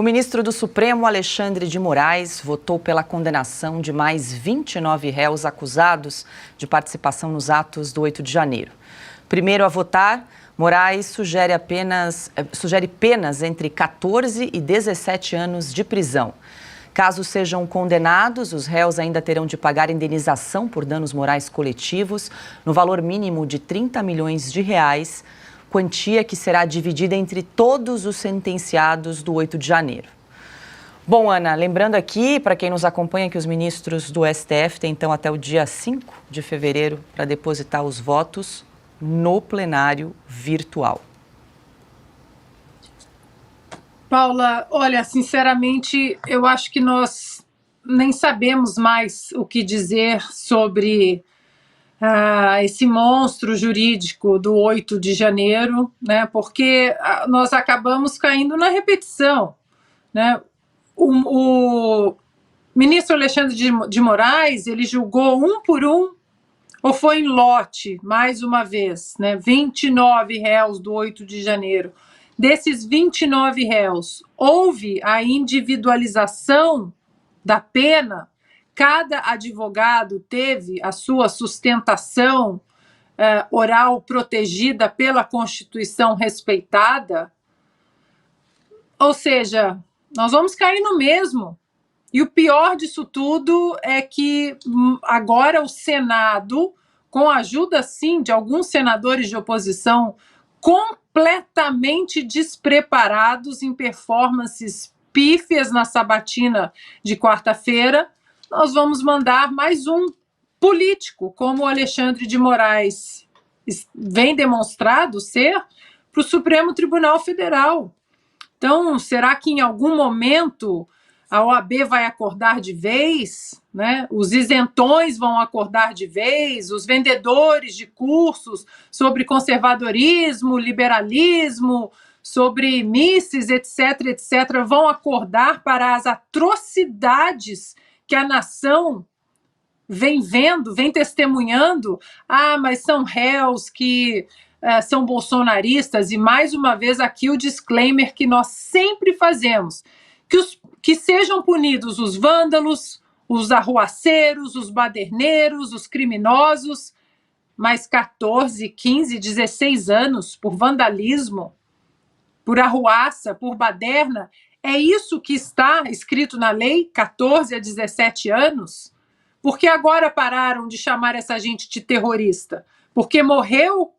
O ministro do Supremo, Alexandre de Moraes, votou pela condenação de mais 29 réus acusados de participação nos atos do 8 de janeiro. Primeiro a votar, Moraes sugere penas entre 14 e 17 anos de prisão. Caso sejam condenados, os réus ainda terão de pagar indenização por danos morais coletivos no valor mínimo de 30 milhões de reais, quantia que será dividida entre todos os sentenciados do 8 de janeiro. Bom, Ana, lembrando aqui, para quem nos acompanha, que os ministros do STF têm então até o dia 5 de fevereiro para depositar os votos no plenário virtual. Paula, olha, sinceramente, eu acho que nós nem sabemos mais o que dizer sobre esse monstro jurídico do 8 de janeiro, né, porque nós acabamos caindo na repetição, né? O ministro Alexandre de Moraes, ele julgou um por um, ou foi em lote, mais uma vez, né, 29 réus do 8 de janeiro. Desses 29 réus, houve a individualização da pena. Cada advogado teve a sua sustentação oral protegida pela Constituição respeitada. Ou seja, nós vamos cair no mesmo. E o pior disso tudo é que agora o Senado, com a ajuda, sim, de alguns senadores de oposição completamente despreparados em performances pífias na sabatina de quarta-feira, nós vamos mandar mais um político, como o Alexandre de Moraes vem demonstrado ser, para o Supremo Tribunal Federal. Então, será que em algum momento a OAB vai acordar de vez, né? Os isentões vão acordar de vez, os vendedores de cursos sobre conservadorismo, liberalismo, sobre misses, etc., etc., vão acordar para as atrocidades que a nação vem vendo, vem testemunhando. Mas são réus que são bolsonaristas, e mais uma vez aqui o disclaimer que nós sempre fazemos, que sejam punidos os vândalos, os arruaceiros, os baderneiros, os criminosos, mas 14, 15, 16 anos por vandalismo, por arruaça, por baderna, é isso que está escrito na lei, 14 a 17 anos? Por que agora pararam de chamar essa gente de terrorista? Porque morreu,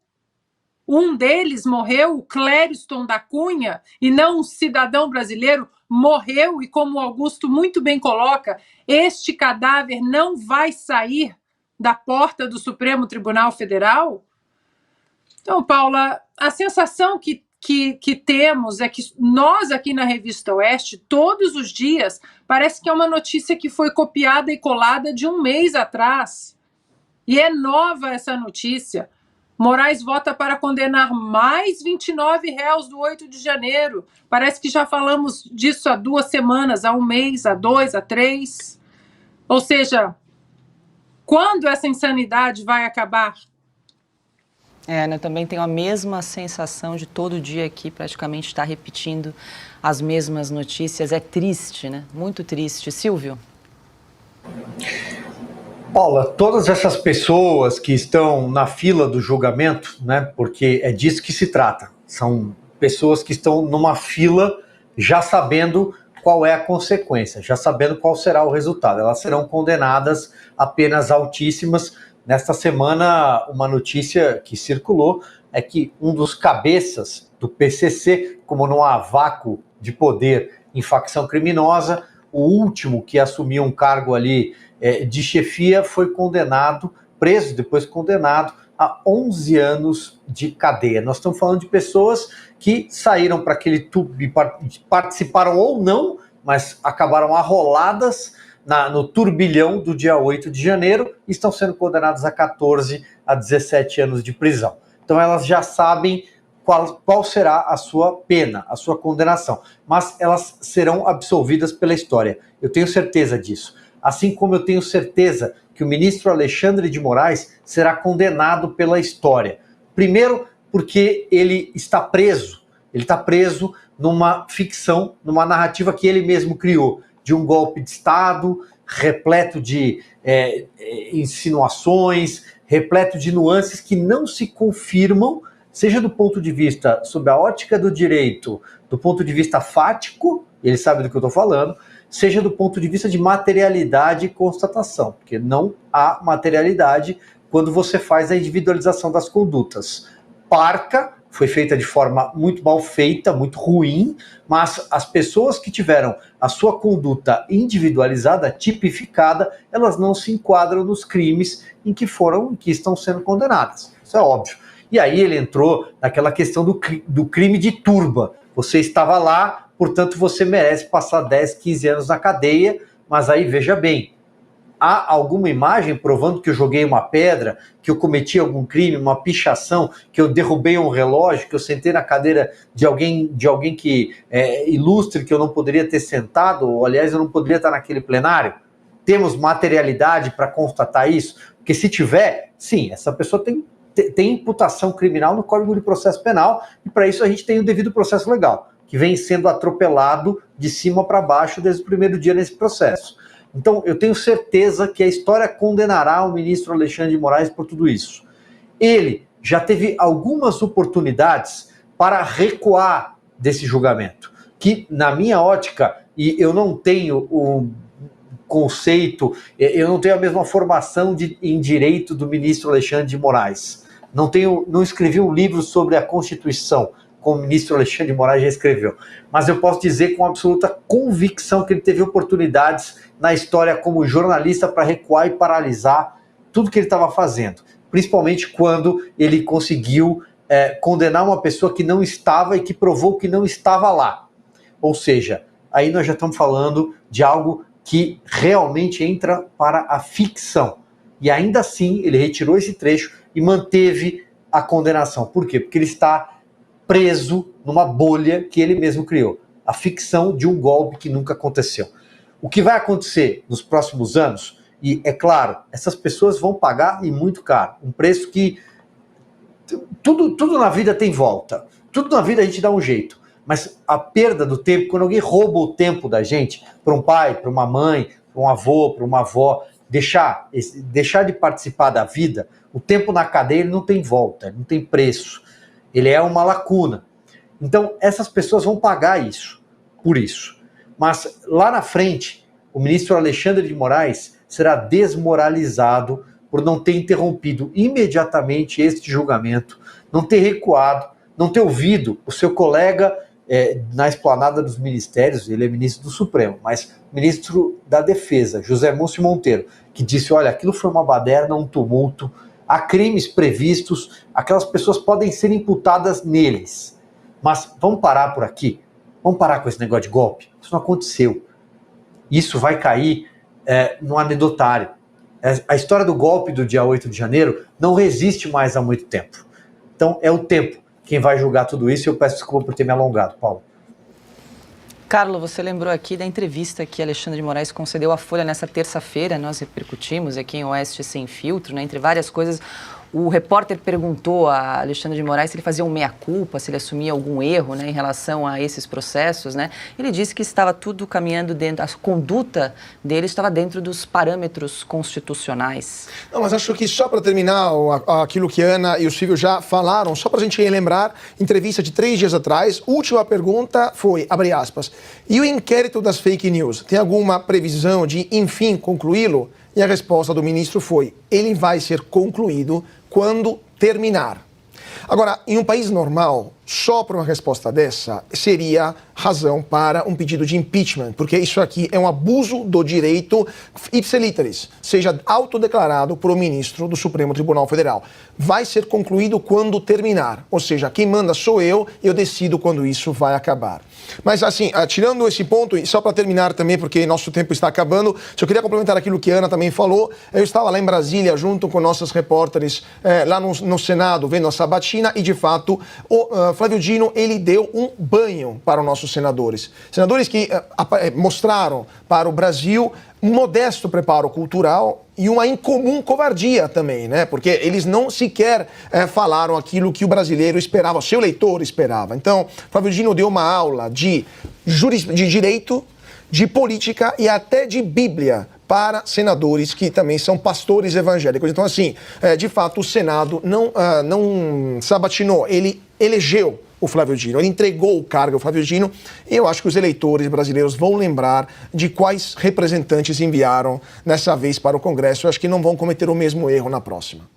um deles morreu, o Clériston da Cunha, e não um cidadão brasileiro, morreu, e como o Augusto muito bem coloca, este cadáver não vai sair da porta do Supremo Tribunal Federal? Então, Paula, a sensação que temos é que nós aqui na Revista Oeste, todos os dias, parece que é uma notícia que foi copiada e colada de um mês atrás. E é nova essa notícia. Moraes vota para condenar mais 29 réus do 8 de janeiro. Parece que já falamos disso há 2 semanas, há um mês, há 2, há 3. Ou seja, quando essa insanidade vai acabar? Eu também tenho a mesma sensação de todo dia aqui praticamente estar repetindo as mesmas notícias. É triste, né? Muito triste. Silvio? Paula, todas essas pessoas que estão na fila do julgamento, né, porque é disso que se trata, são pessoas que estão numa fila já sabendo qual é a consequência, já sabendo qual será o resultado. Elas serão condenadas a penas altíssimas. Nesta semana, uma notícia que circulou é que um dos cabeças do PCC, como não há vácuo de poder em facção criminosa, o último que assumiu um cargo ali de chefia foi condenado, preso, depois condenado a 11 anos de cadeia. Nós estamos falando de pessoas que saíram para aquele tubo e participaram ou não, mas acabaram arroladas no turbilhão do dia 8 de janeiro e estão sendo condenadas a 14 a 17 anos de prisão. Então elas já sabem qual será a sua pena, a sua condenação, mas elas serão absolvidas pela história. Eu tenho certeza disso. Assim como eu tenho certeza que o ministro Alexandre de Moraes será condenado pela história. Primeiro, porque ele está preso. Ele está preso numa ficção, numa narrativa que ele mesmo criou, de um golpe de Estado, repleto de insinuações, repleto de nuances que não se confirmam, seja do ponto de vista, sob a ótica do direito, do ponto de vista fático, ele sabe do que eu estou falando, seja do ponto de vista de materialidade e constatação, porque não há materialidade quando você faz a individualização das condutas. Parca foi feita de forma muito mal feita, muito ruim, mas as pessoas que tiveram a sua conduta individualizada, tipificada, elas não se enquadram nos crimes em que estão sendo condenadas. Isso é óbvio. E aí ele entrou naquela questão do crime de turba. Você estava lá, portanto você merece passar 10, 15 anos na cadeia, mas aí veja bem, há alguma imagem provando que eu joguei uma pedra, que eu cometi algum crime, uma pichação, que eu derrubei um relógio, que eu sentei na cadeira de alguém que ilustre que eu não poderia ter sentado, ou aliás eu não poderia estar naquele plenário? Temos materialidade para constatar isso? Porque se tiver, sim, essa pessoa tem imputação criminal no Código de Processo Penal, e para isso a gente tem o devido processo legal, que vem sendo atropelado de cima para baixo desde o primeiro dia nesse processo. Então, eu tenho certeza que a história condenará o ministro Alexandre de Moraes por tudo isso. Ele já teve algumas oportunidades para recuar desse julgamento, que, na minha ótica, e eu não tenho o conceito, eu não tenho a mesma formação em direito do ministro Alexandre de Moraes. Não escrevi um livro sobre a Constituição, como o ministro Alexandre de Moraes já escreveu. Mas eu posso dizer com absoluta convicção que ele teve oportunidades na história como jornalista para recuar e paralisar tudo que ele estava fazendo. Principalmente quando ele conseguiu condenar uma pessoa que não estava e que provou que não estava lá. Ou seja, aí nós já estamos falando de algo que realmente entra para a ficção. E ainda assim, ele retirou esse trecho e manteve a condenação. Por quê? Porque ele está preso numa bolha que ele mesmo criou. A ficção de um golpe que nunca aconteceu. O que vai acontecer nos próximos anos, e é claro, essas pessoas vão pagar e muito caro. Um preço que tudo na vida tem volta. Tudo na vida a gente dá um jeito. Mas a perda do tempo, quando alguém rouba o tempo da gente, para um pai, para uma mãe, para um avô, para uma avó, deixar de participar da vida, o tempo na cadeia ele não tem volta, não tem preço. Ele é uma lacuna. Então, essas pessoas vão pagar isso, por isso. Mas, lá na frente, o ministro Alexandre de Moraes será desmoralizado por não ter interrompido imediatamente este julgamento, não ter recuado, não ter ouvido o seu colega na esplanada dos ministérios, ele é ministro do Supremo, mas ministro da Defesa, José Múcio Monteiro, que disse, olha, aquilo foi uma baderna, um tumulto, há crimes previstos, aquelas pessoas podem ser imputadas neles. Mas vamos parar por aqui? Vamos parar com esse negócio de golpe? Isso não aconteceu. Isso vai cair no anedotário. A história do golpe do dia 8 de janeiro não resiste mais há muito tempo. Então é o tempo quem vai julgar tudo isso, e eu peço desculpa por ter me alongado, Paulo. Carlos, você lembrou aqui da entrevista que Alexandre de Moraes concedeu à Folha nessa terça-feira, nós repercutimos aqui em Oeste Sem Filtro, né, entre várias coisas. O repórter perguntou a Alexandre de Moraes se ele fazia um meia-culpa, se ele assumia algum erro, né, em relação a esses processos, né? Ele disse que estava tudo caminhando dentro, a conduta dele estava dentro dos parâmetros constitucionais. Não, mas acho que só para terminar aquilo que a Ana e o Silvio já falaram, só para a gente relembrar, entrevista de 3 dias atrás, última pergunta foi, abre aspas, e o inquérito das fake news, tem alguma previsão de, enfim, concluí-lo? E a resposta do ministro foi, ele vai ser concluído quando terminar. Agora, em um país normal, só por uma resposta dessa seria razão para um pedido de impeachment, porque isso aqui é um abuso do direito ipse literis, seja autodeclarado por um ministro do Supremo Tribunal Federal. Vai ser concluído quando terminar, ou seja, quem manda sou eu decido quando isso vai acabar. Mas assim, tirando esse ponto, e só para terminar também, porque nosso tempo está acabando, só queria complementar aquilo que a Ana também falou. Eu estava lá em Brasília junto com nossos repórteres lá no Senado, vendo a sabatina, e de fato o Flávio Dino, ele deu um banho para os nossos senadores. Senadores que mostraram para o Brasil um modesto preparo cultural e uma incomum covardia também, né? Porque eles não sequer falaram aquilo que o brasileiro esperava, o seu eleitor esperava. Então, Flávio Dino deu uma aula de direito, de política e até de Bíblia para senadores que também são pastores evangélicos. Então, assim, de fato, o Senado não sabatinou, ele elegeu o Flávio Dino, ele entregou o cargo ao Flávio Dino, e eu acho que os eleitores brasileiros vão lembrar de quais representantes enviaram nessa vez para o Congresso. Eu acho que não vão cometer o mesmo erro na próxima.